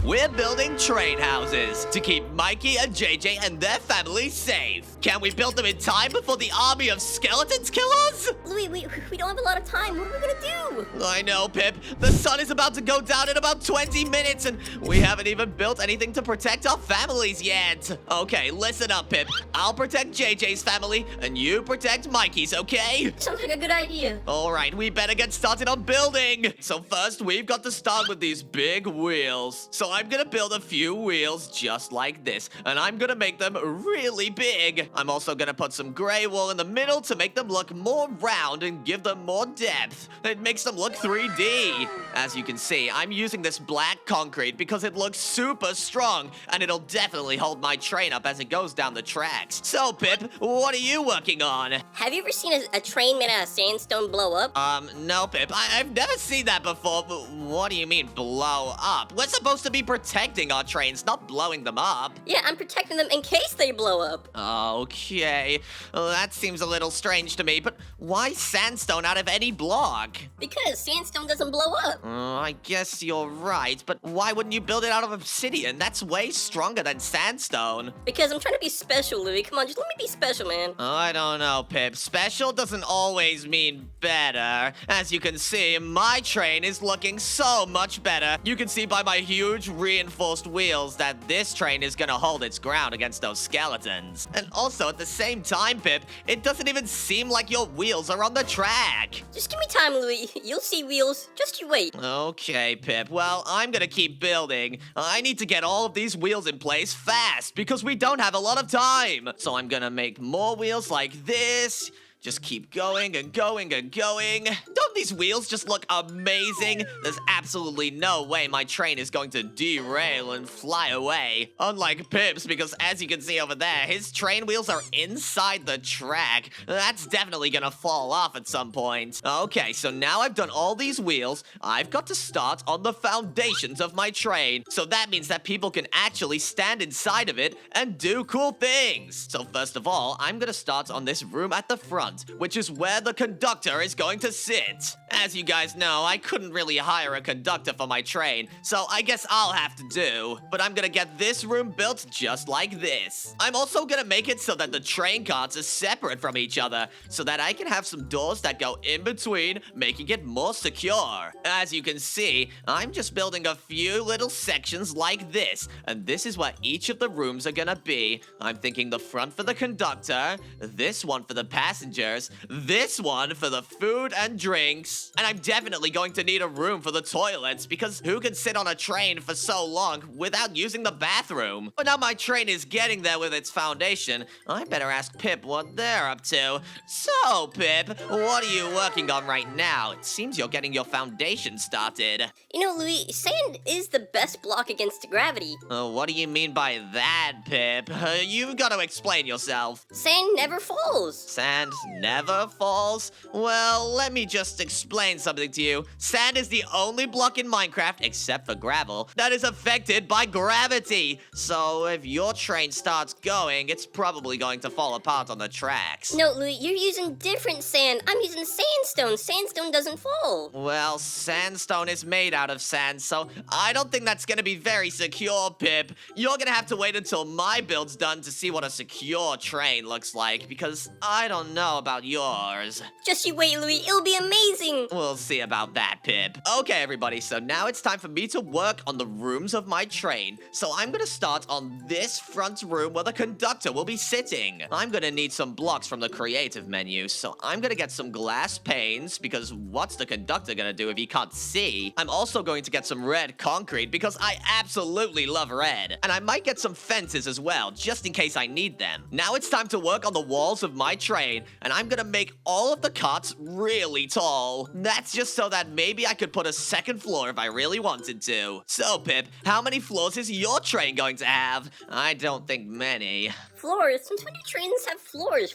We're building train houses to keep Mikey and JJ and their family safe. Can we build them in time before the army of skeletons kill us? Louie, we don't have a lot of time. What are we gonna do? I know, Pip. The sun is about to go down in about 20 minutes, and we haven't even built anything to protect our families yet. Okay, listen up, Pip. I'll protect JJ's family, and you protect Mikey's, okay? Sounds like a good idea. All right, we better get started on building. So first, we've got to start with these big wheels. So I'm gonna build a few wheels just like this, and I'm gonna make them really big. I'm also gonna put some gray wool in the middle to make them look more round and give them more depth. It makes them look 3D. As you can see, I'm using this black concrete because it looks super strong, and it'll definitely hold my train up as it goes down the tracks. So, Pip, what are you working on? Have you ever seen a train made out of sandstone blow up? No, Pip. I've never seen that before. But what do you mean, blow up? We're supposed to be protecting our trains, not blowing them up. Yeah, I'm protecting them in case they blow up. Okay. Well, that seems a little strange to me, but why sandstone out of any block? Because sandstone doesn't blow up. I guess you're right, but why wouldn't you build it out of obsidian? That's way stronger than sandstone. Because I'm trying to be special, Louie. Come on, just let me be special, man. I don't know, Pip. Special doesn't always mean better. As you can see, my train is looking so much better. You can see by my huge reinforced wheels that this train is gonna hold its ground against those skeletons. And also, at the same time, Pip, it doesn't even seem like your wheels are on the track. Just give me time, Louie. You'll see wheels. Just you wait. Okay, Pip. Well, I'm gonna keep building. I need to get all of these wheels in place fast because we don't have a lot of time. So I'm gonna make more wheels like this. Just keep going and going and going. Don't these wheels just look amazing? There's absolutely no way my train is going to derail and fly away. Unlike Pip's, because as you can see over there, his train wheels are inside the track. That's definitely gonna fall off at some point. Okay, so now I've done all these wheels, I've got to start on the foundations of my train. So that means that people can actually stand inside of it and do cool things. So first of all, I'm gonna start on this room at the front, which is where the conductor is going to sit. As you guys know, I couldn't really hire a conductor for my train, so I guess I'll have to do. But I'm gonna get this room built just like this. I'm also gonna make it so that the train carts are separate from each other, so that I can have some doors that go in between, making it more secure. As you can see, I'm just building a few little sections like this, and this is where each of the rooms are gonna be. I'm thinking the front for the conductor, this one for the passengers, this one for the food and drinks, and I'm definitely going to need a room for the toilets because who can sit on a train for so long without using the bathroom? But now my train is getting there with its foundation, I better ask Pip what they're up to. So, Pip, what are you working on right now? It seems you're getting your foundation started. You know, Louie, sand is the best block against gravity. What do you mean by that, Pip? You've got to explain yourself. Sand never falls. Sand never falls? Well, let me just explain something to you. Sand is the only block in Minecraft, except for gravel, that is affected by gravity. So if your train starts going, it's probably going to fall apart on the tracks. No, Louie, you're using different sand. I'm using sandstone. Sandstone doesn't fall. Well, sandstone is made out of sand, so I don't think that's gonna be very secure, Pip. You're gonna have to wait until my build's done to see what a secure train looks like, because I don't know about yours. Just you wait, Louie. It'll be amazing. We'll see about that, Pip. Okay, everybody, so now it's time for me to work on the rooms of my train. So I'm gonna start on this front room where the conductor will be sitting. I'm gonna need some blocks from the creative menu, so I'm gonna get some glass panes, because what's the conductor gonna do if he can't see? I'm also going to get some red concrete, because I absolutely love red. And I might get some fences as well, just in case I need them. Now it's time to work on the walls of my train, and I'm gonna make all of the carts really tall. That's just so that maybe I could put a second floor if I really wanted to. So, Pip, how many floors is your train going to have? I don't think many. floors? Since when do trains have floors?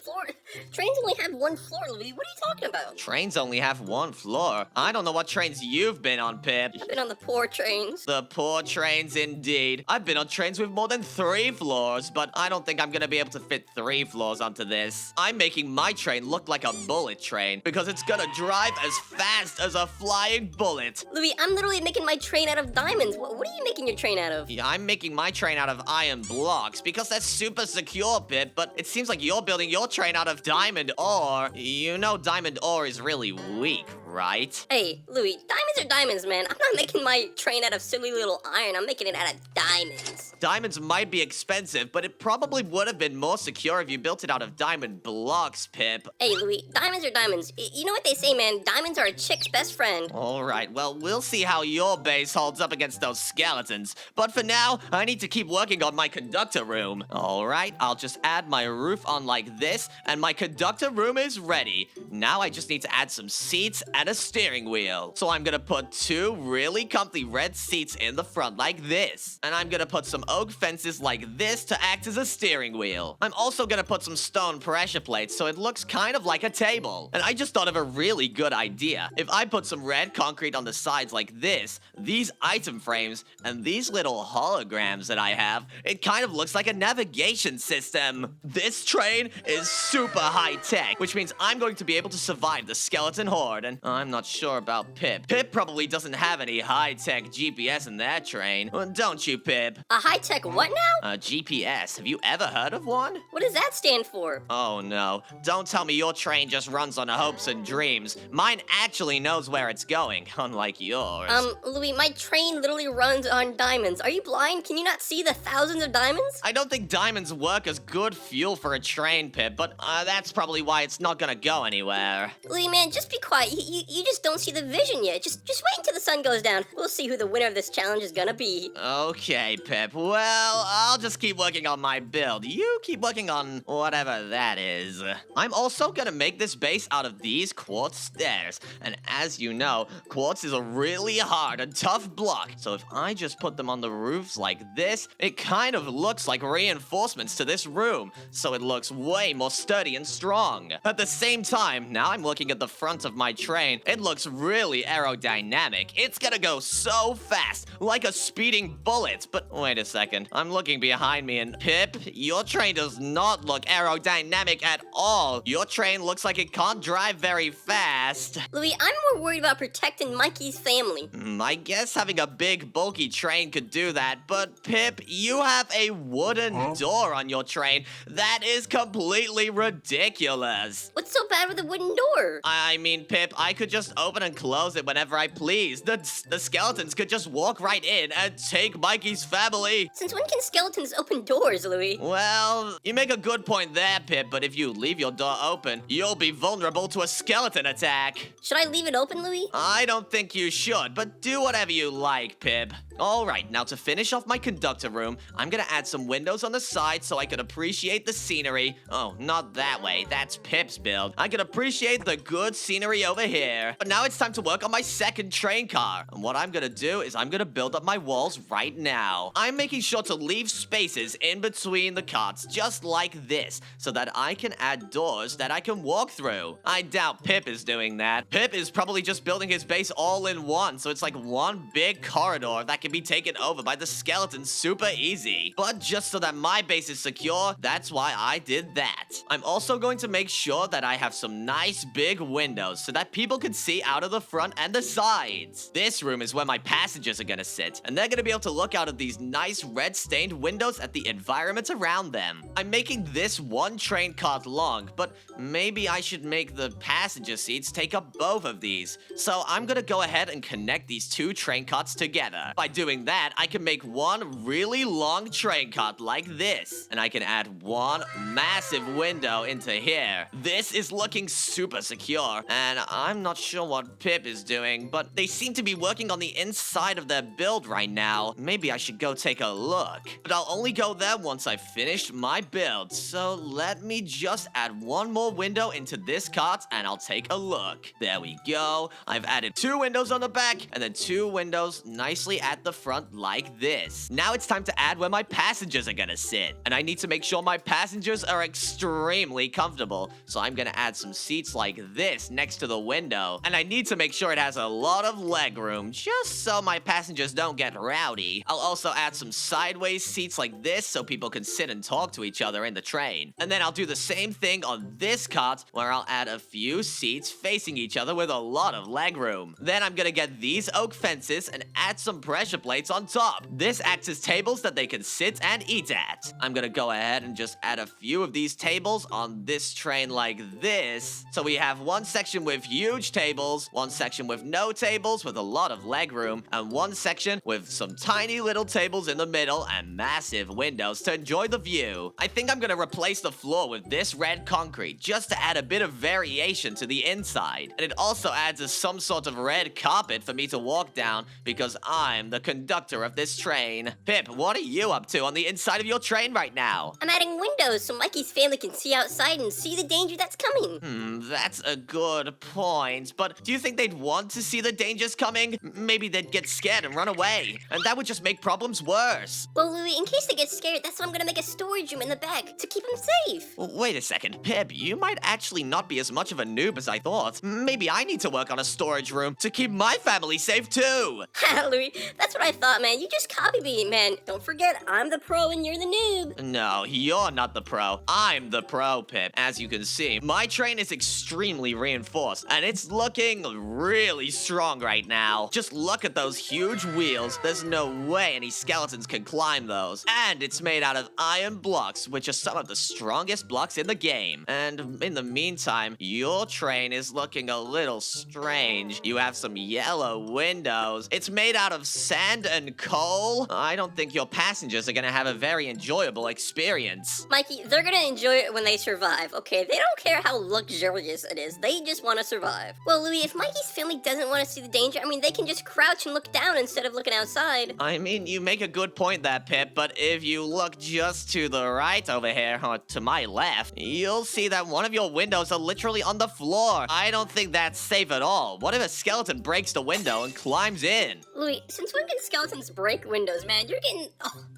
Trains only have one floor, Louie. What are you talking about? Trains only have one floor. I don't know what trains you've been on, Pip. I've been on the poor trains. The poor trains indeed. I've been on trains with more than 3 floors, but I don't think I'm gonna be able to fit 3 floors onto this. I'm making my train look like a bullet train because it's gonna drive as fast as a flying bullet. Louie, I'm literally making my train out of diamonds. What are you making your train out of? Yeah, I'm making my train out of iron blocks because that's super secure, Pip, but it seems like you're building your train out of diamond ore. You know diamond ore is really weak, right? Hey, Louie, diamonds are diamonds, man. I'm not making my train out of silly little iron. I'm making it out of diamonds. Diamonds might be expensive, but it probably would have been more secure if you built it out of diamond blocks, Pip. Hey, Louie, diamonds are diamonds. You know what they say, man? Diamonds are a chick's best friend. Alright, well, we'll see how your base holds up against those skeletons. But for now, I need to keep working on my conductor room. Alright, I'll just add my roof on like this, and my conductor room is ready. Now I just need to add some seats and a steering wheel. So I'm gonna put 2 really comfy red seats in the front like this. And I'm gonna put some oak fences like this to act as a steering wheel. I'm also gonna put some stone pressure plates so it looks kind of like a table. And I just thought of a really good idea. If I put some red concrete on the sides like this, these item frames, and these little holograms that I have, it kind of looks like a navigation system. This train is super high tech, which means I'm going to be able to survive the skeleton horde, and I'm not sure about Pip. Pip probably doesn't have any high tech GPS in that train. Don't you, Pip? A high-tech what now? GPS. Have you ever heard of one? What does that stand for? Oh no. Don't tell me your train just runs on hopes and dreams. Mine actually knows where it's going, unlike yours. Louie, my train literally runs on diamonds. Are you blind? Can you not see the thousands of diamonds? I don't think diamonds work as good fuel for a train, Pip, but that's probably why it's not gonna go anywhere. Louie, man, just be quiet. You just don't see the vision yet. Just wait until the sun goes down. We'll see who the winner of this challenge is gonna be. Okay, Pip. Well, I'll just keep working on my build. You keep working on whatever that is. I'm also gonna make this base out of these quartz stairs. And as you know, quartz is a really hard and tough block. So if I just put them on the roofs like this, it kind of looks like reinforcements to this room. So it looks way more sturdy and strong. At the same time, now I'm looking at the front of my train. It looks really aerodynamic. It's gonna go so fast, like a speeding bullet. But wait a second, I'm looking behind me and Pip, your train does not look aerodynamic at all. Your train looks like it can't drive very fast. Louie, I'm more worried about protecting Mikey's family. I guess having a big, bulky train could do that, but Pip, you have a wooden door on your train. That is completely ridiculous. What's so bad with a wooden door? I mean, Pip, I could just open and close it whenever I please. The skeletons could just walk right in and take Mikey's family. Since when can skeletons open doors, Louie? Well, you make a good point there, Pip, but if you leave your door open, you'll be vulnerable to a skeleton attack. Should I leave it open, Louie? I don't think you should, but do whatever you like, Pip. Alright, now to finish off my conductor room, I'm gonna add some windows on the side so I can appreciate the scenery. Oh, not that way, that's Pip's build. I can appreciate the good scenery over here. But now it's time to work on my second train car. And what I'm gonna do is I'm gonna build up my walls right now. I'm making sure to leave spaces in between the carts, just like this, so that I can add doors that I can walk through. I doubt Pip is doing that. Pip is probably just building his base all in one, so it's like one big corridor that can be taken over by the skeletons super easy. But just so that my base is secure, that's why I did that. I'm also going to make sure that I have some nice big windows so that people can see out of the front and the sides. This room is where my passengers are gonna sit, and they're gonna be able to look out of these nice red stained windows at the environment around them. I'm making this one train cart long, but maybe I should make the passenger seats take up both of these. So I'm gonna go ahead and connect these 2 train carts together. By doing that, I can make one really long train cart like this, and I can add one massive window into here. This is looking super secure, and I'm not sure what Pip is doing, but they seem to be working on the inside of their build right now. Maybe I should go take a look. But I'll only go there once I've finished my build, so let me just add one more window into this cart, and I'll take a look. There we go. I've added 2 windows on the back, and then 2 windows nicely at the the front like this. Now it's time to add where my passengers are gonna sit. And I need to make sure my passengers are extremely comfortable. So I'm gonna add some seats like this next to the window. And I need to make sure it has a lot of leg room, just so my passengers don't get rowdy. I'll also add some sideways seats like this so people can sit and talk to each other in the train. And then I'll do the same thing on this cart, where I'll add a few seats facing each other with a lot of leg room. Then I'm gonna get these oak fences and add some pressure plates on top. This acts as tables that they can sit and eat at. I'm gonna go ahead and just add a few of these tables on this train like this. So we have one section with huge tables, one section with no tables with a lot of leg room, and one section with some tiny little tables in the middle and massive windows to enjoy the view. I think I'm gonna replace the floor with this red concrete just to add a bit of variation to the inside. And it also adds some sort of red carpet for me to walk down because I'm the conductor of this train. Pip, what are you up to on the inside of your train right now? I'm adding windows so Mikey's family can see outside and see the danger that's coming. That's a good point. But do you think they'd want to see the dangers coming? Maybe they'd get scared and run away. And that would just make problems worse. Well, Louie, in case they get scared, that's why I'm gonna make a storage room in the back to keep them safe. Wait a second, Pip, you might actually not be as much of a noob as I thought. Maybe I need to work on a storage room to keep my family safe too. Ha, Louie, that's what I thought, man. You just copy me, man. Don't forget, I'm the pro and you're the noob. No, you're not the pro. I'm the pro, Pip. As you can see, my train is extremely reinforced, and it's looking really strong right now. Just look at those huge wheels. There's no way any skeletons can climb those. And it's made out of iron blocks, which are some of the strongest blocks in the game. And in the meantime, your train is looking a little strange. You have some yellow windows. It's made out of sand and coal. I don't think your passengers are gonna have a very enjoyable experience. Mikey, they're gonna enjoy it when they survive, okay? They don't care how luxurious it is. They just want to survive. Well, Louie, if Mikey's family doesn't want to see the danger, I mean, they can just crouch and look down instead of looking outside. I mean, you make a good point there, Pip, but if you look just to the right over here, or to my left, you'll see that one of your windows are literally on the floor. I don't think that's safe at all. What if a skeleton breaks the window and climbs in? Louie, since when can skeletons break windows, man? You're getting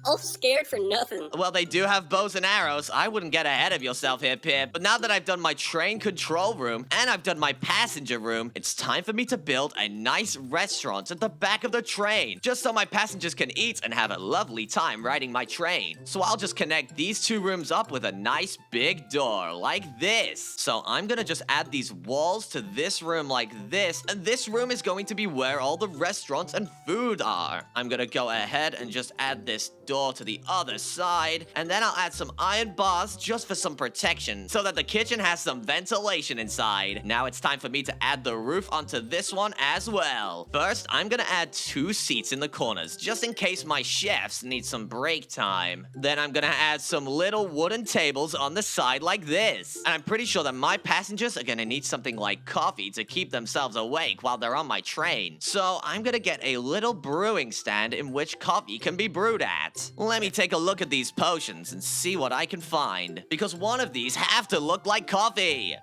all scared for nothing. Well, they do have bows and arrows. I wouldn't get ahead of yourself here, Pip. But now that I've done my train control room and I've done my passenger room, it's time for me to build a nice restaurant at the back of the train, just so my passengers can eat and have a lovely time riding my train. So I'll just connect these two rooms up with a nice big door like this. So I'm gonna just add these walls to this room like this, and this room is going to be where all the restaurants and food are. I'm gonna go ahead and just add this door to the other side, and then I'll add some iron bars just for some protection so that the kitchen has some ventilation inside. Now it's time for me to add the roof onto this one as well. First, I'm gonna add 2 seats in the corners just in case my chefs need some break time. Then I'm gonna add some little wooden tables on the side like this. And I'm pretty sure that my passengers are gonna need something like coffee to keep themselves awake while they're on my train. So I'm gonna get a little brewing stand in which coffee can be brewed at. Let me take a look at these potions and see what I can find, because one of these have to look like coffee.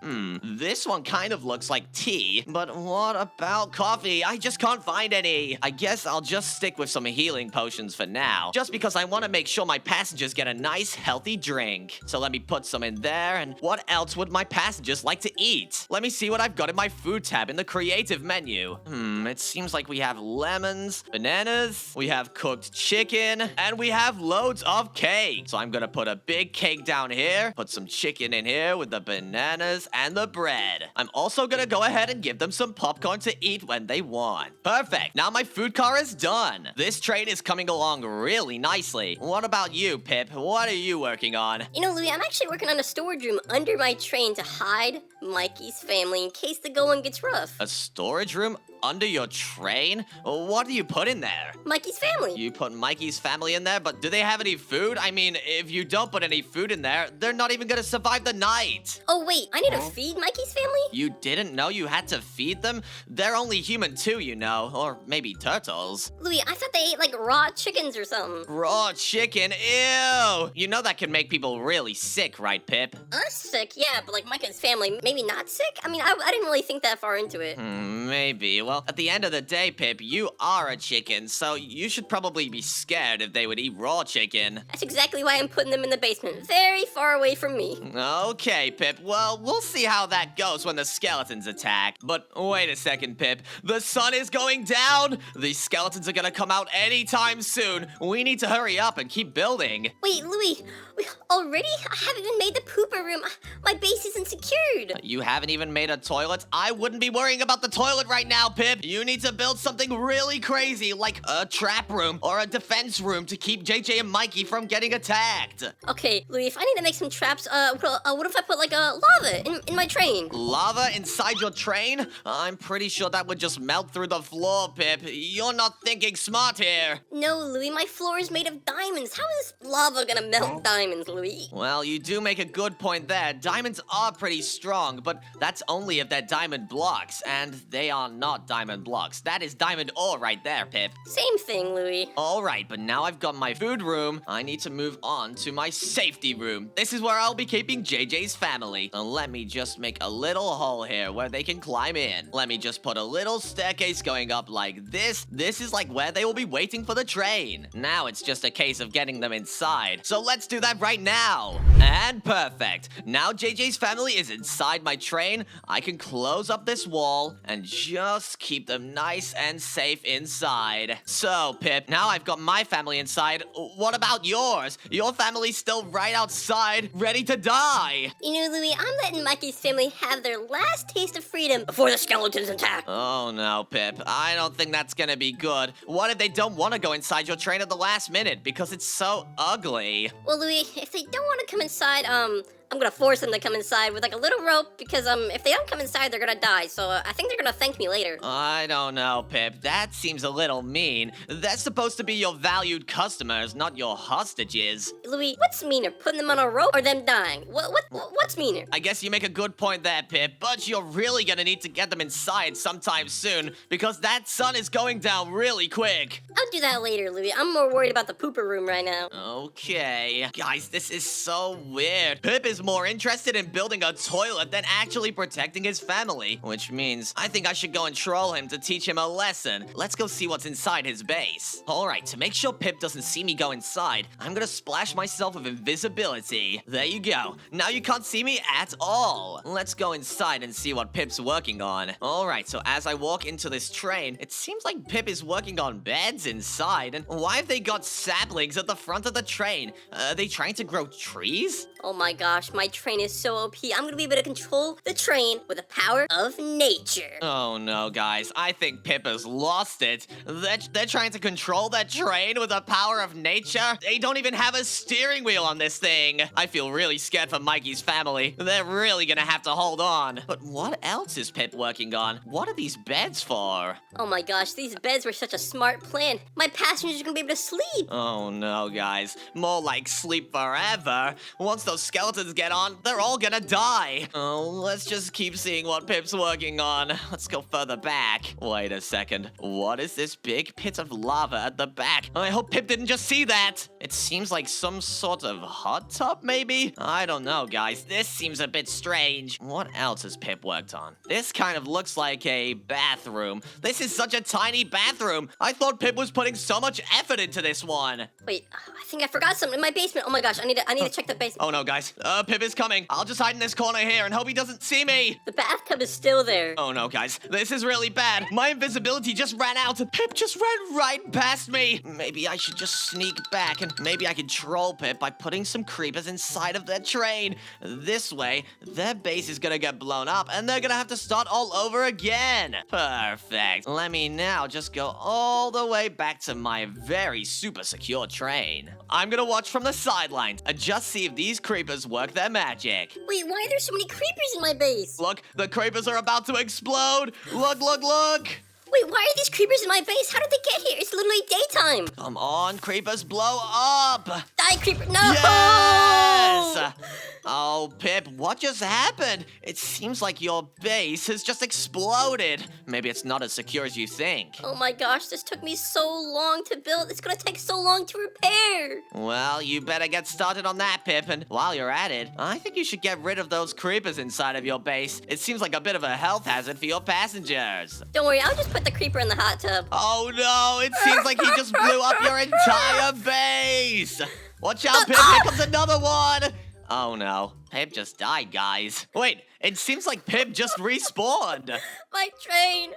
This one kind of looks like tea, but what about coffee? I just can't find any. I guess I'll just stick with some healing potions for now, just because I want to make sure my passengers get a nice healthy drink. So let me put some in there, and what else would my passengers like to eat? Let me see what I've got in my food tab in the creative menu. It seems like we have lemons, bananas, we have cooked chicken, and we have loads of cake. So I'm gonna put a big cake down here, put some chicken in here with the bananas and the bread. I'm also gonna go ahead and give them some popcorn to eat when they want. Perfect. Now my food car is done. This train is coming along really nicely. What about you, Pip? What are you working on? You know, Louie, I'm actually working on a storage room under my train to hide Mikey's family in case the going gets rough. A storage room under your train? What do you put in there? Mikey's family. You put Mikey's family in there, but do they have any food? I mean, if you don't put any food in there, they're not even gonna survive the night. Oh, wait, I need to feed Mikey's family? You didn't know you had to feed them? They're only human too, you know, or maybe turtles. Louie, I thought they ate like raw chickens or something. Raw chicken? Ew! You know that can make people really sick, right, Pip? Us sick, yeah, but like Mikey's family, maybe not sick? I mean, I didn't really think that far into it. Maybe. Well, Well, at the end of the day, Pip, you are a chicken, so you should probably be scared if they would eat raw chicken. That's exactly why I'm putting them in the basement, very far away from me. Okay, Pip. Well, we'll see how that goes when the skeletons attack. But wait a second, Pip. The sun is going down. These skeletons are gonna come out anytime soon. We need to hurry up and keep building. Wait, Louie, already? I haven't even made the pooper room. My base isn't secured. You haven't even made a toilet? I wouldn't be worrying about the toilet right now, Pip. You need to build something really crazy, like a trap room or a defense room to keep JJ and Mikey from getting attacked. Okay, Louie, if I need to make some traps, what if I put like lava in my train? Lava inside your train? I'm pretty sure that would just melt through the floor, Pip. You're not thinking smart here. No, Louie, my floor is made of diamonds. How is lava gonna melt diamonds, Louie? Well, you do make a good point there. Diamonds are pretty strong, but that's only if they're diamond blocks, and they are not diamond blocks. That is diamond ore right there, Pip. Same thing, Louie. Alright, but now I've got my food room, I need to move on to my safety room. This is where I'll be keeping JJ's family. And let me just make a little hole here where they can climb in. Let me just put a little staircase going up like this. This is like where they will be waiting for the train. Now it's just a case of getting them inside. So let's do that right now. And perfect. Now JJ's family is inside my train. I can close up this wall and just keep them nice and safe inside. So, Pip, now I've got my family inside. What about yours? Your family's still right outside, ready to die. You know, Louie, I'm letting Mikey's family have their last taste of freedom before the skeletons attack. Oh no, Pip. I don't think that's gonna be good. What if they don't want to go inside your train at the last minute because it's so ugly? Well, Louie, if they don't want to come inside, I'm gonna force them to come inside with like a little rope because if they don't come inside, they're gonna die. So I think they're gonna thank me later. I don't know, Pip. That seems a little mean. That's supposed to be your valued customers, not your hostages. Louie, what's meaner, putting them on a rope or them dying? What's meaner? I guess you make a good point there, Pip, but you're really gonna need to get them inside sometime soon because that sun is going down really quick. I'll do that later, Louie. I'm more worried about the pooper room right now. Okay. Guys, this is so weird. Pip is more interested in building a toilet than actually protecting his family, which means I think I should go and troll him to teach him a lesson. Let's go see what's inside his base. Alright, to make sure Pip doesn't see me go inside, I'm gonna splash myself with invisibility. There you go. Now you can't see me at all. Let's go inside and see what Pip's working on. Alright, so as I walk into this train, it seems like Pip is working on beds inside, and why have they got saplings at the front of the train? Are they trying to grow trees? Oh my gosh, my train is so OP. I'm gonna be able to control the train with the power of nature. Oh no, guys. I think Pip has lost it. They're trying to control that train with the power of nature. They don't even have a steering wheel on this thing. I feel really scared for Mikey's family. They're really gonna have to hold on. But what else is Pip working on? What are these beds for? Oh my gosh, these beds were such a smart plan. My passengers are gonna be able to sleep. Oh no, guys. More like sleep forever. Once those skeletons get on, they're all gonna die. Oh, let's just keep seeing what Pip's working on. Let's go further back. Wait a second. What is this big pit of lava at the back? I hope Pip didn't just see that. It seems like some sort of hot tub, maybe? I don't know, guys. This seems a bit strange. What else has Pip worked on? This kind of looks like a bathroom. This is such a tiny bathroom. I thought Pip was putting so much effort into this one. Wait, I think I forgot something in my basement. Oh my gosh, I need to check the basement. Oh no, guys. Pip is coming. I'll just hide in this corner here and hope he doesn't see me. The bathtub is still there. Oh no, guys. This is really bad. My invisibility just ran out. Pip just ran right past me. Maybe I should just sneak back and maybe I can troll Pip by putting some creepers inside of their train. This way, their base is gonna get blown up and they're gonna have to start all over again. Perfect. Let me now just go all the way back to my very super secure train. I'm gonna watch from the sidelines and just see if these creepers work their magic. Wait, why are there so many creepers in my base? Look, the creepers are about to explode. Look, look, look. Wait, why are these creepers in my base? How did they get here? It's literally daytime. Come on, creepers, blow up. Die, creeper. No! Yes! Oh, Pip, what just happened? It seems like your base has just exploded. Maybe it's not as secure as you think. Oh my gosh, this took me so long to build. It's gonna take so long to repair. Well, you better get started on that, Pip, and while you're at it, I think you should get rid of those creepers inside of your base. It seems like a bit of a health hazard for your passengers. Don't worry, I'll just put the creeper in the hot tub. Oh no, it seems like he just blew up your entire base! Watch out, Pip, here comes another one! Oh no, Pip just died, guys. Wait, it seems like Pip just respawned. My train,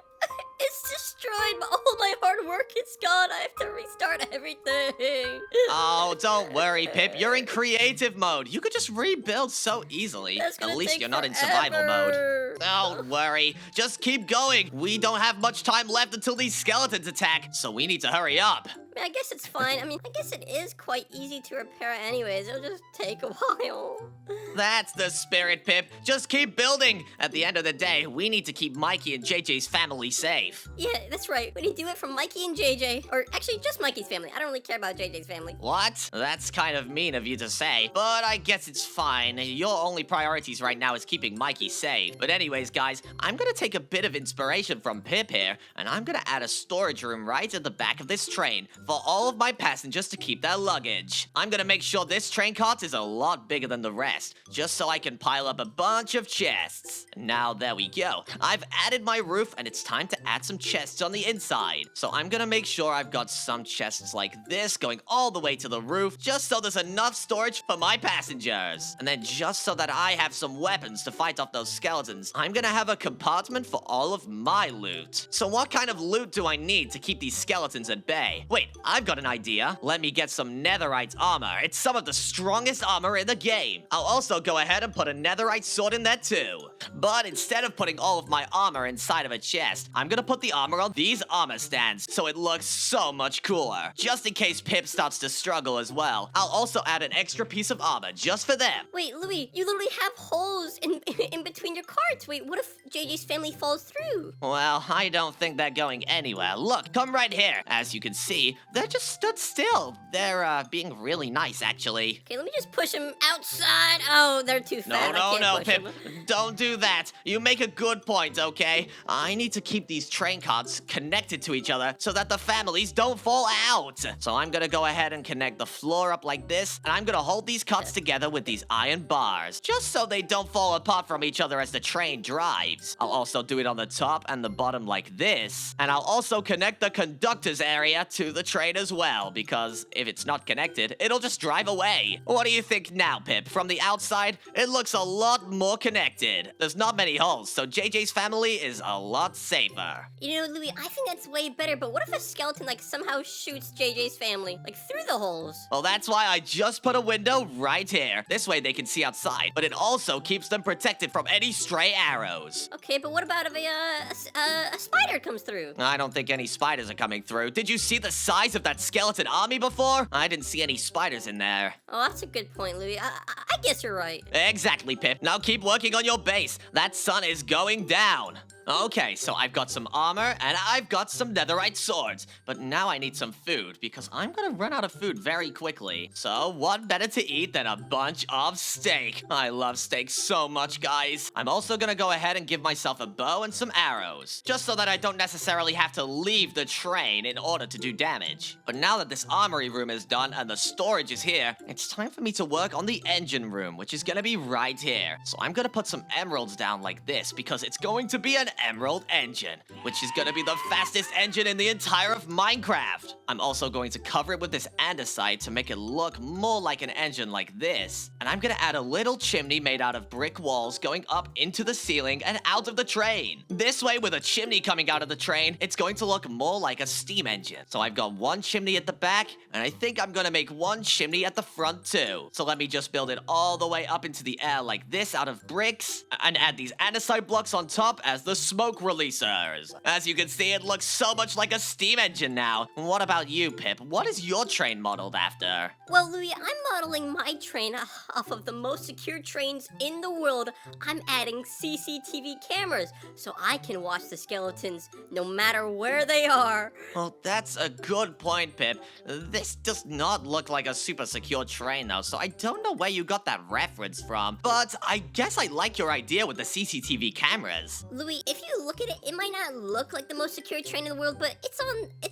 it's destroyed. All my hard work is gone. I have to restart everything. Oh, don't worry, Pip. You're in creative mode. You could just rebuild so easily. That's At gonna least take you're not in survival forever. mode. Don't worry. Just keep going. We don't have much time left until these skeletons attack, so we need to hurry up. I guess it's fine. I guess it is quite easy to repair anyways. It'll just take a while. That's the spirit, Pip. Just keep building. At the end of the day, we need to keep Mikey and JJ's family safe. Yeah, that's right. We need to do it for Mikey and JJ. Or actually, just Mikey's family. I don't really care about JJ's family. What? That's kind of mean of you to say, but I guess it's fine. Your only priorities right now is keeping Mikey safe. But anyways, guys, I'm gonna take a bit of inspiration from Pip here, and I'm gonna add a storage room right at the back of this train for all of my passengers to keep their luggage. I'm gonna make sure this train cart is a lot bigger than the rest, just so I can pile up a bunch of chests. Now, there we go. I've added my roof, and it's time to add some chests on the inside. So I'm gonna make sure I've got some chests like this going all the way to the roof, just so there's enough storage for my passengers. And then just so that I have some weapons to fight off those skeletons, I'm gonna have a compartment for all of my loot. So what kind of loot do I need to keep these skeletons at bay? Wait, I've got an idea. Let me get some netherite armor. It's some of the strongest armor in the game. I'll also go ahead and put a netherite sword in there too. But instead of putting all of my armor inside of a chest, I'm gonna put the armor on these armor stands so it looks so much cooler. Just in case Pip starts to struggle as well, I'll also add an extra piece of armor just for them. Wait, Louie, you literally have holes in between your carts. Wait, what if JJ's family falls through? Well, I don't think they're going anywhere. Look, come right here. As you can see, they're just stood still. They're being really nice, actually. Okay, let me just push them outside. Oh, they're too fat. No, Pip. 'em. Don't do that. You make a good point, okay? I need to keep these train carts connected to each other so that the families don't fall out. So I'm gonna go ahead and connect the floor up like this, and I'm gonna hold these carts together with these iron bars, just so they don't fall apart from each other as the train drives. I'll also do it on the top and the bottom like this, and I'll also connect the conductor's area to the train as well, because if it's not connected, it'll just drive away. What do you think now, Pip? From the outside, it looks a lot more connected. There's not many holes, so JJ's family is a lot safer. You know, Louie, I think that's way better, but what if a skeleton, somehow shoots JJ's family, through the holes? Well, that's why I just put a window right here. This way they can see outside, but it also keeps them protected from any stray arrows. Okay, but what about if a spider comes through? I don't think any spiders are coming through. Did you see the size of that skeleton army before? I didn't see any spiders in there. Oh, that's a good point, Louie. I guess you're right. Exactly, Pip. Now keep working on your base. That sun is going down. Okay, so I've got some armor, and I've got some netherite swords. But now I need some food, because I'm gonna run out of food very quickly. So what better to eat than a bunch of steak? I love steak so much, guys. I'm also gonna go ahead and give myself a bow and some arrows, just so that I don't necessarily have to leave the train in order to do damage. But now that this armory room is done and the storage is here, it's time for me to work on the engine room, which is gonna be right here. So I'm gonna put some emeralds down like this, because it's going to be an emerald engine, which is gonna be the fastest engine in the entire of Minecraft. I'm also going to cover it with this andesite to make it look more like an engine like this. And I'm gonna add a little chimney made out of brick walls going up into the ceiling and out of the train. This way, with a chimney coming out of the train, it's going to look more like a steam engine. So I've got one chimney at the back, and I think I'm gonna make one chimney at the front too. So let me just build it all the way up into the air like this out of bricks, and add these andesite blocks on top as the smoke releasers. As you can see, it looks so much like a steam engine now. What about you, Pip? What is your train modeled after? Well, Louie, I'm modeling my train off of the most secure trains in the world. I'm adding CCTV cameras so I can watch the skeletons no matter where they are. Well, that's a good point, Pip. This does not look like a super secure train, though, so I don't know where you got that reference from. But I guess I like your idea with the CCTV cameras. Louie, if you look at it, it might not look like the most secure train in the world, but it's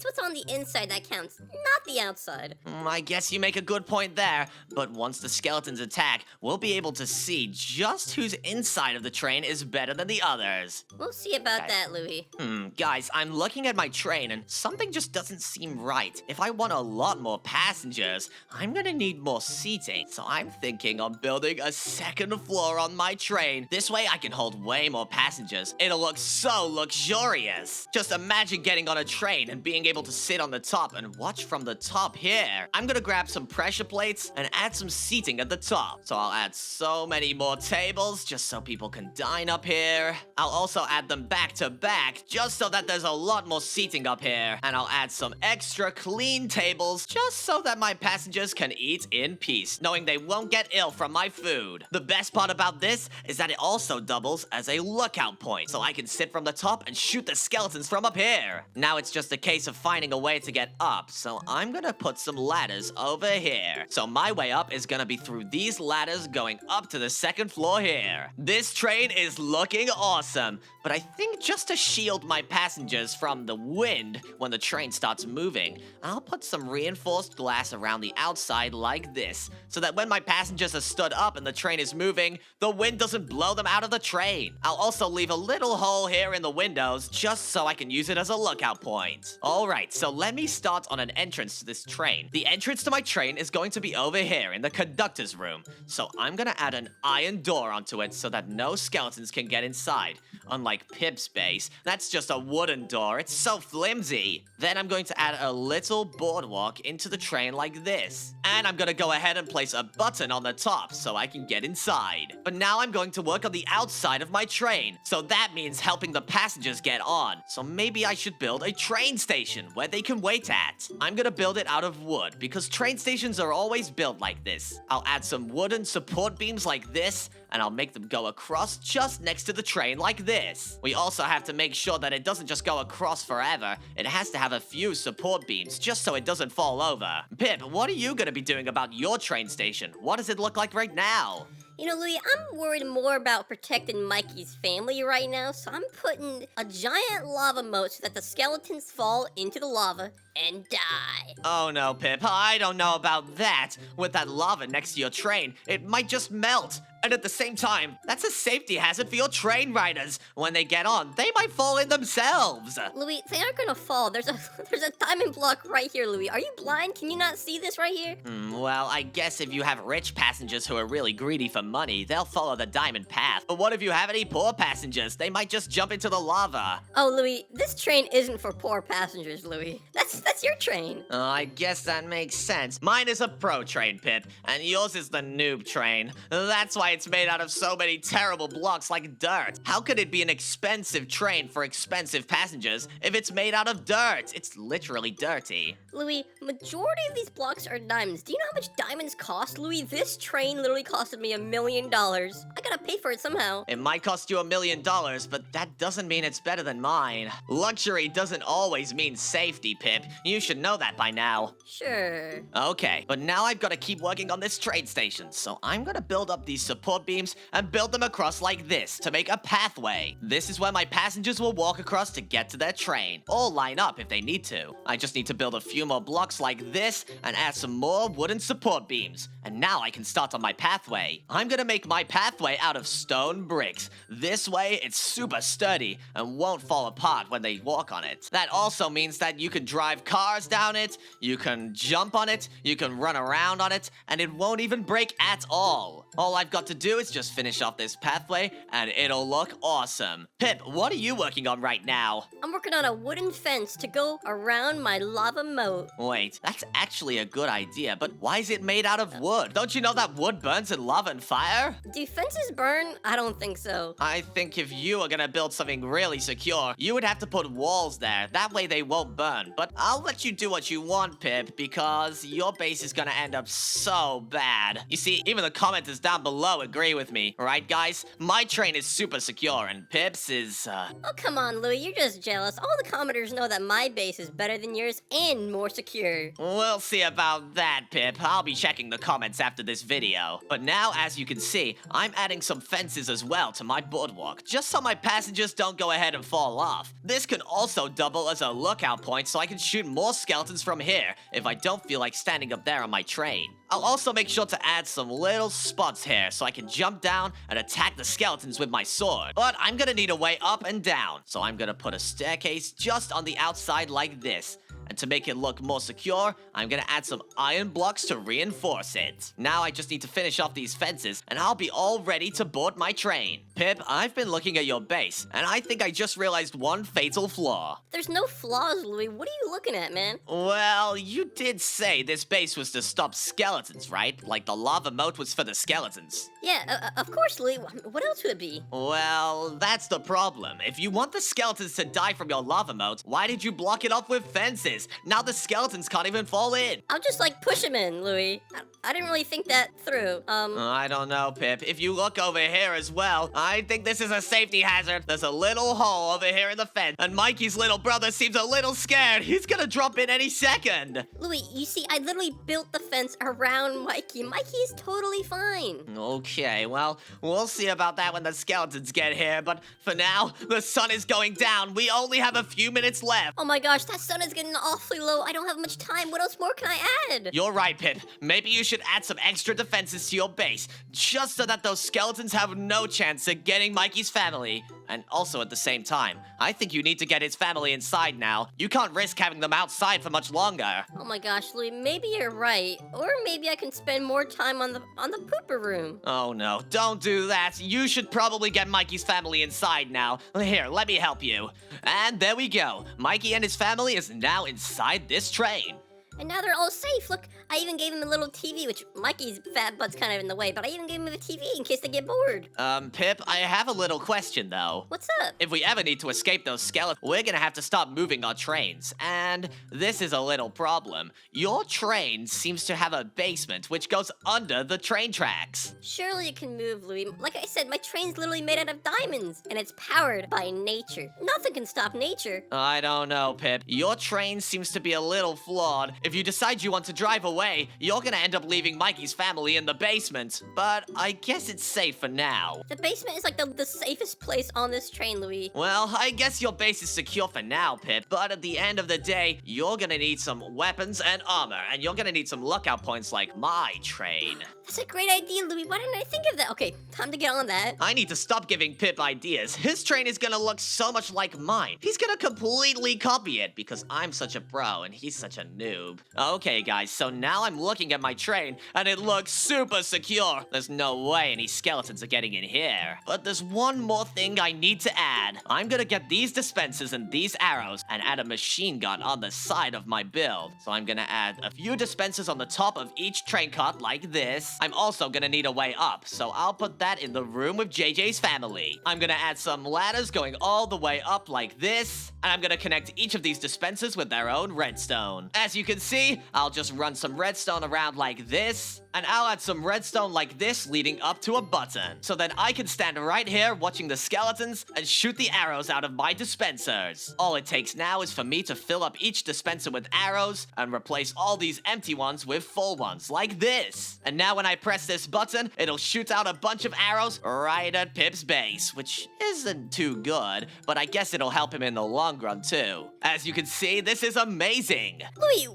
what's on the inside that counts, not the outside. I guess you make a good point there, but once the skeletons attack, we'll be able to see just whose inside of the train is better than the others. We'll see about that, Louie. Guys, I'm looking at my train and something just doesn't seem right. If I want a lot more passengers, I'm gonna need more seating. So I'm thinking on building a second floor on my train. This way I can hold way more passengers. It'll look so luxurious. Just imagine getting on a train and being able to sit on the top and watch from the top here. I'm gonna grab some pressure plates and add some seating at the top. So I'll add so many more tables just so people can dine up here. I'll also add them back to back just so that there's a lot more seating up here. And I'll add some extra clean tables just so that my passengers can eat in peace, knowing they won't get ill from my food. The best part about this is that it also doubles as a lookout point, so I can sit from the top and shoot the skeletons from up here. Now it's just a case of finding a way to get up, so I'm gonna put some ladders over here. So my way up is gonna be through these ladders going up to the second floor here. This train is looking awesome, but I think just to shield my passengers from the wind when the train starts moving, I'll put some reinforced glass around the outside like this, so that when my passengers are stood up and the train is moving, the wind doesn't blow them out of the train. I'll also leave a little hole here in the windows just so I can use it as a lookout point. Alright, so let me start on an entrance to this train. The entrance to my train is going to be over here in the conductor's room, so I'm gonna add an iron door onto it so that no skeletons can get inside. Unlike Pip's base, that's just a wooden door. It's so flimsy. Then I'm going to add a little boardwalk into the train like this. And I'm gonna go ahead and place a button on the top so I can get inside. But now I'm going to work on the outside of my train. So that means helping the passengers get on. So maybe I should build a train station where they can wait at. I'm gonna build it out of wood because train stations are always built like this. I'll add some wooden support beams like this, and I'll make them go across just next to the train like this. We also have to make sure that it doesn't just go across forever. It has to have a few support beams just so it doesn't fall over. Pip, what are you gonna be doing about your train station? What does it look like right now? You know, Louie, I'm worried more about protecting Mikey's family right now, so I'm putting a giant lava moat so that the skeletons fall into the lava and die. Oh no, Pip, I don't know about that. With that lava next to your train, it might just melt. And at the same time, that's a safety hazard for your train riders. When they get on, they might fall in themselves. Louie, they aren't gonna fall. There's a diamond block right here, Louie. Are you blind? Can you not see this right here? Well, I guess if you have rich passengers who are really greedy for money, they'll follow the diamond path. But what if you have any poor passengers? They might just jump into the lava. Oh, Louie, this train isn't for poor passengers, Louie. That's your train. I guess that makes sense. Mine is a pro train, Pip, and yours is the noob train. That's why it's made out of so many terrible blocks like dirt. How could it be an expensive train for expensive passengers if it's made out of dirt? It's literally dirty. Louie, majority of these blocks are diamonds. Do you know how much diamonds cost, Louie? This train literally costed me $1 million. I gotta pay for it somehow. It might cost you $1 million, but that doesn't mean it's better than mine. Luxury doesn't always mean safety, Pip. You should know that by now. Sure. Okay, but now I've got to keep working on this train station, so I'm gonna build up these support beams and build them across like this to make a pathway. This is where my passengers will walk across to get to their train, or line up if they need to. I just need to build a few more blocks like this and add some more wooden support beams. And now I can start on my pathway. I'm gonna make my pathway out of stone bricks. This way, it's super sturdy and won't fall apart when they walk on it. That also means that you can drive cars down it, you can jump on it, you can run around on it, and it won't even break at all. All I've got to do is just finish off this pathway, and it'll look awesome. Pip, what are you working on right now? I'm working on a wooden fence to go around my lava moat. Wait, that's actually a good idea, but why is it made out of wood? Don't you know that wood burns in lava and fire? Do fences burn? I don't think so. I think if you are gonna build something really secure, you would have to put walls there. That way they won't burn. But I'll let you do what you want, Pip, because your base is gonna end up so bad. You see, even the commenters down below agree with me, right, guys? My train is super secure, and Pip's is, Oh, come on, Louie, you're just jealous. All the commenters know that my base is better than yours and more secure. We'll see about that, Pip. I'll be checking the comments after this video. But now, as you can see, I'm adding some fences as well to my boardwalk, just so my passengers don't go ahead and fall off. This can also double as a lookout point so I can shoot more skeletons from here if I don't feel like standing up there on my train. I'll also make sure to add some little spots here so I can jump down and attack the skeletons with my sword. But I'm gonna need a way up and down, so I'm gonna put a staircase just on the outside like this. And to make it look more secure, I'm gonna add some iron blocks to reinforce it. Now I just need to finish off these fences, and I'll be all ready to board my train. Pip, I've been looking at your base, and I think I just realized one fatal flaw. There's no flaws, Louie. What are you looking at, man? Well, you did say this base was to stop skeletons, right? Like the lava moat was for the skeletons. Yeah, of course, Louie. What else would it be? Well, that's the problem. If you want the skeletons to die from your lava moat, why did you block it off with fences? Now the skeletons can't even fall in. I'll just, push him in, Louie. I didn't really think that through. I don't know, Pip. If you look over here as well, I think this is a safety hazard. There's a little hole over here in the fence, and Mikey's little brother seems a little scared. He's gonna drop in any second. Louie, you see, I literally built the fence around Mikey. Mikey is totally fine. Okay, well, we'll see about that when the skeletons get here, but for now, the sun is going down. We only have a few minutes left. Oh my gosh, that sun is getting awfully low. I don't have much time. What else more can I add? You're right, Pip. Maybe you should add some extra defenses to your base, just so that those skeletons have no chance of getting Mikey's family. And also at the same time, I think you need to get his family inside now. You can't risk having them outside for much longer. Oh my gosh, Louie, maybe you're right. Or maybe I can spend more time on the pooper room. Oh no, don't do that. You should probably get Mikey's family inside now. Here, let me help you. And there we go. Mikey and his family is now inside this train. And now they're all safe. Look, I even gave him a little TV, which Mikey's fat butt's kind of in the way, but I even gave him a TV in case they get bored. Pip, I have a little question, though. What's up? If we ever need to escape those skeletons, we're gonna have to stop moving our trains. And this is a little problem. Your train seems to have a basement which goes under the train tracks. Surely it can move, Louie. Like I said, my train's literally made out of diamonds, and it's powered by nature. Nothing can stop nature. I don't know, Pip. Your train seems to be a little flawed. If you decide you want to drive away, you're gonna end up leaving Mikey's family in the basement. But I guess it's safe for now. The basement is like the safest place on this train, Louie. Well, I guess your base is secure for now, Pip. But at the end of the day, you're gonna need some weapons and armor, and you're gonna need some lookout points like my train. That's a great idea, Louie. Why didn't I think of that? Okay, time to get on that. I need to stop giving Pip ideas. His train is gonna look so much like mine. He's gonna completely copy it because I'm such a pro and he's such a noob. Okay, guys, so now I'm looking at my train and it looks super secure. There's no way any skeletons are getting in here. But there's one more thing I need to add. I'm gonna get these dispensers and these arrows and add a machine gun on the side of my build. So I'm gonna add a few dispensers on the top of each train cart like this. I'm also gonna need a way up, so I'll put that in the room with JJ's family. I'm gonna add some ladders going all the way up like this, and I'm gonna connect each of these dispensers with their own redstone. As you can see, I'll just run some redstone around like this, and I'll add some redstone like this leading up to a button. So then I can stand right here watching the skeletons and shoot the arrows out of my dispensers. All it takes now is for me to fill up each dispenser with arrows and replace all these empty ones with full ones like this. And now when I press this button, it'll shoot out a bunch of arrows right at Pip's base, which isn't too good, but I guess it'll help him in the long run too. As you can see, this is amazing. Louie,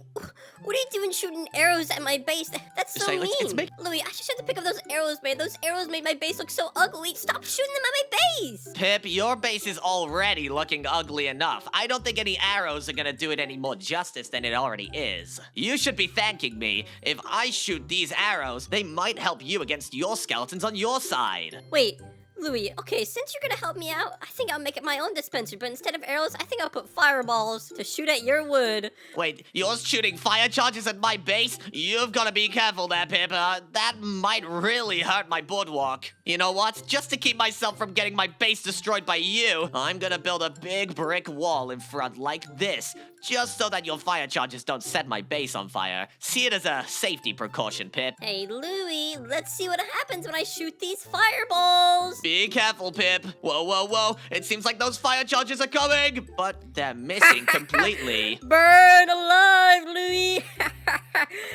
what are you doing shooting arrows at my base? That's so Say, mean. mean? Louie, I just had to pick up those arrows, man. Those arrows made my base look so ugly. Stop shooting them at my base. Pip, your base is already looking ugly enough. I don't think any arrows are gonna do it any more justice than it already is. You should be thanking me. If I shoot these arrows, they might help you against your skeletons on your side. Wait, Louie, okay, since you're gonna help me out, I think I'll make it my own dispenser, but instead of arrows, I think I'll put fireballs to shoot at your wood. Wait, you're shooting fire charges at my base? You've gotta be careful there, Pip. That might really hurt my boardwalk. You know what? Just to keep myself from getting my base destroyed by you, I'm gonna build a big brick wall in front like this, just so that your fire charges don't set my base on fire. See it as a safety precaution, Pip. Hey, Louie, let's see what happens when I shoot these fireballs. Be careful, Pip. Whoa, whoa, whoa. It seems like those fire charges are coming, but they're missing completely. Burn alive, Louie.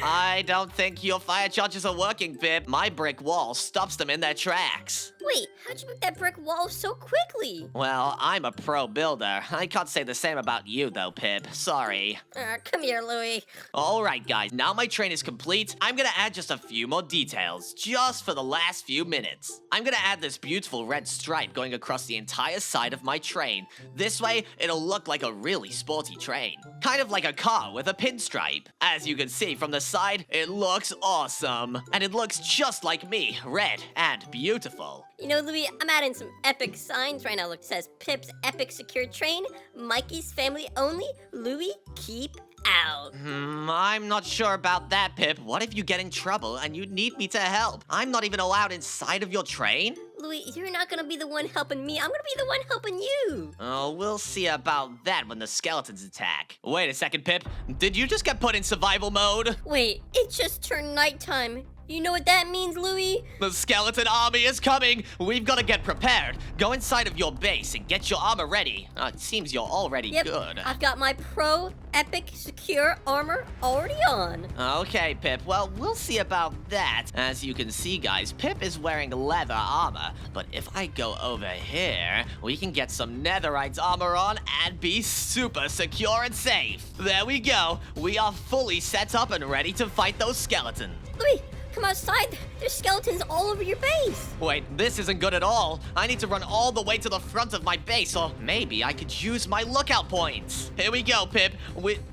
I don't think your fire charges are working, Pip. My brick wall stops them in their tracks. Wait, how'd you make that brick wall so quickly? Well, I'm a pro builder. I can't say the same about you, though, Pip. Sorry. Come here, Louie. All right, guys. Now my train is complete. I'm gonna add just a few more details, just for the last few minutes. I'm gonna add this beautiful red stripe going across the entire side of my train. This way, it'll look like a really sporty train. Kind of like a car with a pinstripe. As you can see from the side, it looks awesome. And it looks just like me, red and beautiful. You know, Louie, I'm adding some epic signs right now. Look, it says Pip's Epic Secure Train, Mikey's Family Only, Louie, keep out. I'm not sure about that, Pip. What if you get in trouble and you need me to help? I'm not even allowed inside of your train? Louie, you're not gonna be the one helping me. I'm gonna be the one helping you. Oh, we'll see about that when the skeletons attack. Wait a second, Pip. Did you just get put in survival mode? Wait, it just turned nighttime. You know what that means, Louie? The skeleton army is coming. We've got to get prepared. Go inside of your base and get your armor ready. It seems you're already good. I've got my pro epic secure armor already on. Okay, Pip. Well, we'll see about that. As you can see, guys, Pip is wearing leather armor. But if I go over here, we can get some netherite armor on and be super secure and safe. There we go. We are fully set up and ready to fight those skeletons. Louie, come outside. There's skeletons all over your base. Wait, this isn't good at all. I need to run all the way to the front of my base, or maybe I could use my lookout points. Here we go, Pip.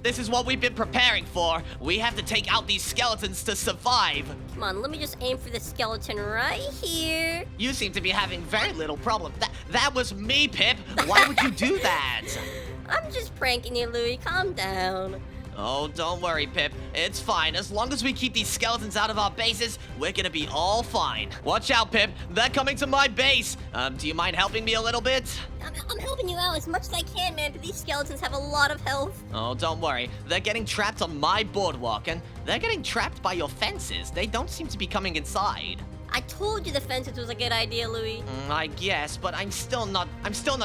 This is what we've been preparing for. We have to take out these skeletons to survive. Come on, let me just aim for the skeleton right here. You seem to be having very little problem. That was me, Pip. Why would you do that? I'm just pranking you, Louie. Calm down. Oh, don't worry, Pip. It's fine. As long as we keep these skeletons out of our bases, we're gonna be all fine. Watch out, Pip. They're coming to my base. Do you mind helping me a little bit? I'm helping you out as much as I can, man, but these skeletons have a lot of health. Oh, don't worry. They're getting trapped on my boardwalk, and they're getting trapped by your fences. They don't seem to be coming inside. I told you the fences was a good idea, Louie. I guess, but I'm still not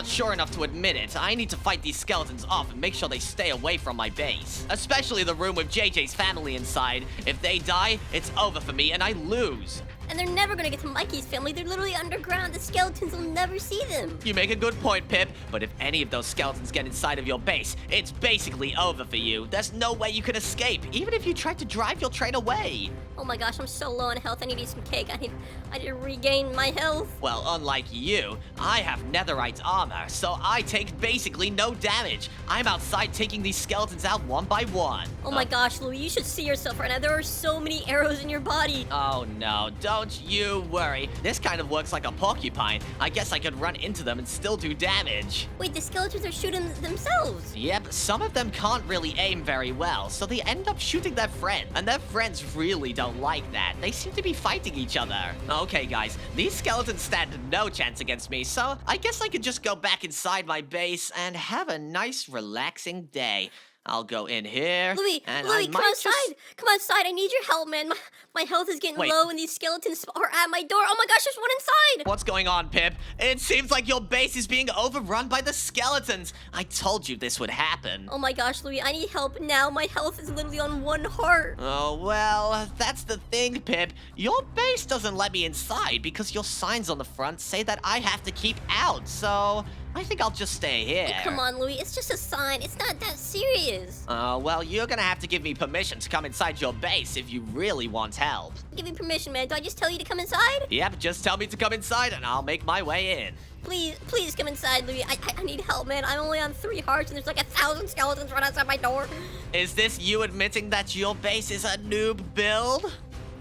sure enough to admit it. I need to fight these skeletons off and make sure they stay away from my base. Especially the room with JJ's family inside. If they die, it's over for me and I lose. And they're never gonna get to Mikey's family. They're literally underground. The skeletons will never see them. You make a good point, Pip, but if any of those skeletons get inside of your base, it's basically over for you. There's no way you can escape, even if you tried to drive your train away. Oh my gosh, I'm so low on health. I need to eat some cake. I need to regain my health. Well, unlike you, I have netherite armor, so I take basically no damage. I'm outside taking these skeletons out one by one. Oh my gosh, Louie, you should see yourself right now. There are so many arrows in your body. Oh no, don't you worry. This kind of works like a porcupine. I guess I could run into them and still do damage. Wait, the skeletons are shooting themselves. Yep, some of them can't really aim very well, so they end up shooting their friend. And their friends really don't like that. They seem to be fighting each other. Okay, guys, these skeletons stand no chance against me, so I guess I could just go back inside my base and have a nice, relaxing day. I'll go in here. Louie, come outside. Come outside. I need your help, man. My health is getting low and these skeletons are at my door. Oh my gosh, there's one inside. What's going on, Pip? It seems like your base is being overrun by the skeletons. I told you this would happen. Oh my gosh, Louie, I need help now. My health is literally on one heart. Oh, well, that's the thing, Pip. Your base doesn't let me inside because your signs on the front say that I have to keep out, so I think I'll just stay here. Oh, come on, Louie. It's just a sign. It's not that serious. Well, you're gonna have to give me permission to come inside your base if you really want help. Give me permission, man. Do I just tell you to come inside? Yep, just tell me to come inside and I'll make my way in. Please come inside, Louie. I need help, man. I'm only on 3 hearts and there's like 1,000 skeletons right outside my door. Is this you admitting that your base is a noob build?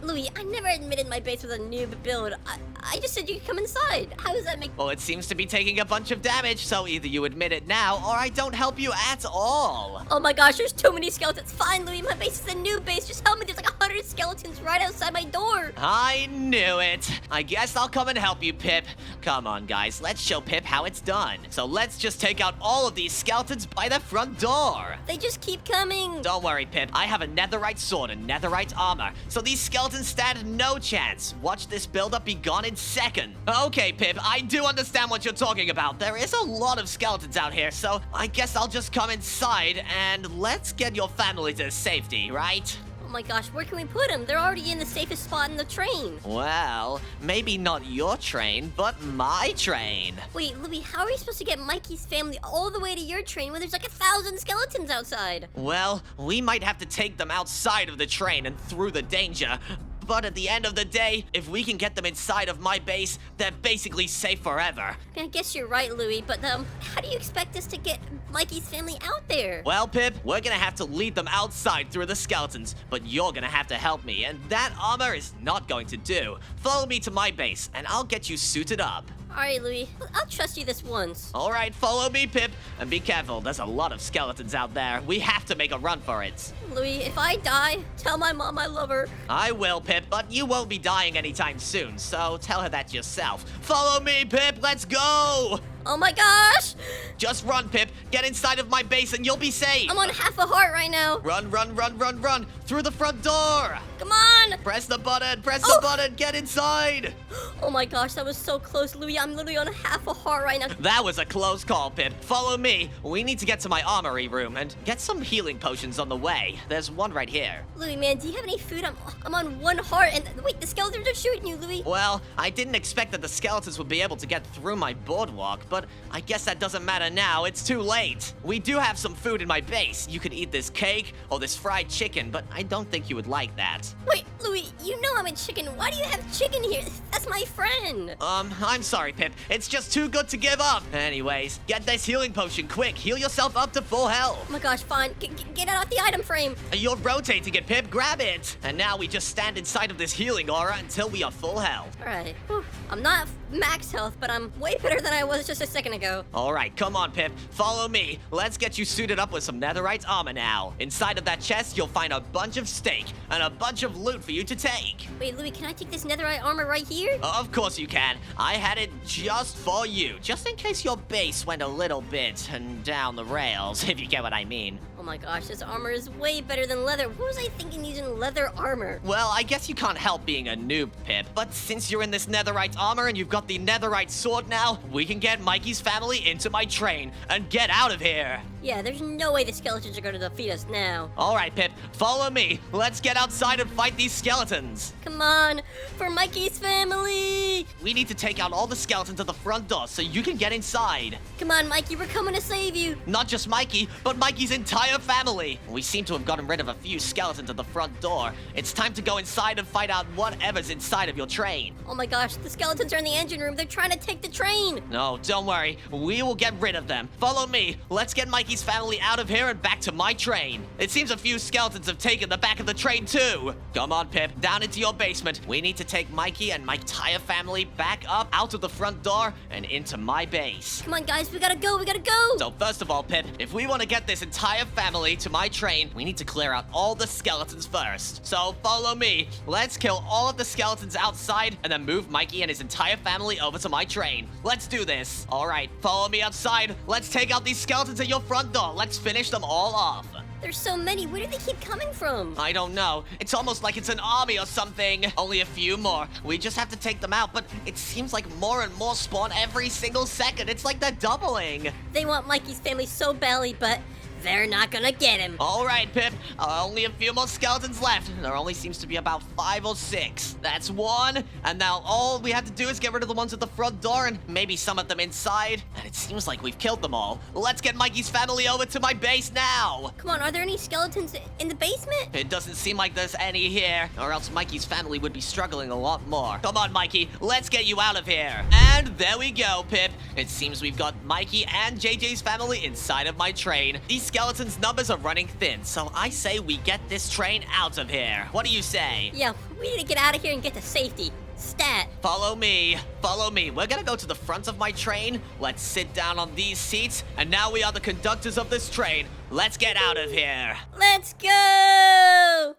Louie, I never admitted my base was a noob build. I just said you could come inside. How does that make... Well, it seems to be taking a bunch of damage, so either you admit it now or I don't help you at all. Oh my gosh, there's too many skeletons. Fine, Louie, my base is a noob base. Just help me. There's like 100 skeletons right outside my door. I knew it. I guess I'll come and help you, Pip. Come on, guys. Let's show Pip how it's done. So let's just take out all of these skeletons by the front door. They just keep coming. Don't worry, Pip. I have a netherite sword and netherite armor, so these skeletons stand no chance. Watch this buildup be gone in seconds. Okay, Pip, I do understand what you're talking about. There is a lot of skeletons out here, so I guess I'll just come inside and let's get your family to safety, right? Oh my gosh, where can we put them? They're already in the safest spot in the train. Well, maybe not your train, but my train. Wait, Louie, how are we supposed to get Mikey's family all the way to your train when there's like 1,000 skeletons outside? Well, we might have to take them outside of the train and through the danger. But at the end of the day, if we can get them inside of my base, they're basically safe forever. I guess you're right, Louie, but how do you expect us to get Mikey's family out there? Well, Pip, we're gonna have to lead them outside through the skeletons, but you're gonna have to help me, and that armor is not going to do. Follow me to my base, and I'll get you suited up. Alright, Louie, I'll trust you this once. Alright, follow me, Pip, and be careful. There's a lot of skeletons out there. We have to make a run for it. Louie, if I die, tell my mom I love her. I will, Pip, but you won't be dying anytime soon, so tell her that yourself. Follow me, Pip, let's go! Oh my gosh! Just run, Pip. Get inside of my base and you'll be safe. I'm on half a heart right now. Run, run, run, run, run. Through the front door. Come on! Press the button, press the button. Get inside. Oh my gosh, that was so close, Louie. I'm literally on half a heart right now. That was a close call, Pip. Follow me. We need to get to my armory room and get some healing potions on the way. There's one right here. Louie, man, do you have any food? I'm on 1 heart and wait, the skeletons are shooting you, Louie. Well, I didn't expect that the skeletons would be able to get through my boardwalk, but I guess that doesn't matter now. It's too late. We do have some food in my base. You could eat this cake or this fried chicken, but I don't think you would like that. Wait, Louie, you know I'm a chicken. Why do you have chicken here? That's my friend. I'm sorry, Pip. It's just too good to give up. Anyways, get this healing potion quick. Heal yourself up to full health. Oh my gosh, fine. Get out of the item frame. You're rotating it, Pip. Grab it. And now we just stand inside of this healing aura until we are full health. All right. Whew. I'm not max health, but I'm way better than I was just a second ago. All right, come on, Pip. Follow me. Let's get you suited up with some netherite armor now. Inside of that chest, you'll find a bunch of steak and a bunch of loot for you to take. Wait, Louie, can I take this netherite armor right here? Of course you can. I had it just for you, just in case your base went a little bit down the rails, if you get what I mean. Oh my gosh, this armor is way better than leather. What was I thinking using leather armor? Well, I guess you can't help being a noob, Pip. But since you're in this netherite armor and you've got the netherite sword now, we can get Mikey's family into my train and get out of here. Yeah, there's no way the skeletons are going to defeat us now. All right, Pip, follow me. Let's get outside and fight these skeletons. Come on, for Mikey's family. We need to take out all the skeletons at the front door so you can get inside. Come on, Mikey, we're coming to save you. Not just Mikey, but Mikey's entire family. We seem to have gotten rid of a few skeletons at the front door. It's time to go inside and fight out whatever's inside of your train. Oh my gosh, the skeletons are in the engine room. They're trying to take the train. No, don't worry. We will get rid of them. Follow me. Let's get Mikey's family out of here and back to my train. It seems a few skeletons have taken the back of the train too. Come on, Pip, down into your basement. We need to take Mikey and my entire family back up out of the front door and into my base. Come on, guys, we gotta go. We gotta go. So first of all, Pip, if we want to get this entire family to my train, we need to clear out all the skeletons first. So follow me. Let's kill all of the skeletons outside and then move Mikey and his entire family over to my train. Let's do this. All right, follow me outside. Let's take out these skeletons at your front door. Let's finish them all off. There's so many. Where do they keep coming from? I don't know. It's almost like it's an army or something. Only a few more. We just have to take them out, but it seems like more and more spawn every single second. It's like they're doubling. They want Mikey's family so badly, but They're not gonna get him. All right, Pip. Only a few more skeletons left. There only seems to be about 5 or 6. That's one. And now all we have to do is get rid of the ones at the front door and maybe some of them inside. And it seems like we've killed them all. Let's get Mikey's family over to my base now. Come on, are there any skeletons in the basement? It doesn't seem like there's any here, or else Mikey's family would be struggling a lot more. Come on, Mikey. Let's get you out of here. And there we go, Pip. It seems we've got Mikey and JJ's family inside of my train. These skeletons' numbers are running thin, so I say we get this train out of here. What do you say? Yeah, we need to get out of here and get to safety. Stat. Follow me. Follow me. We're gonna go to the front of my train. Let's sit down on these seats, and now we are the conductors of this train. Let's get out of here. Let's go!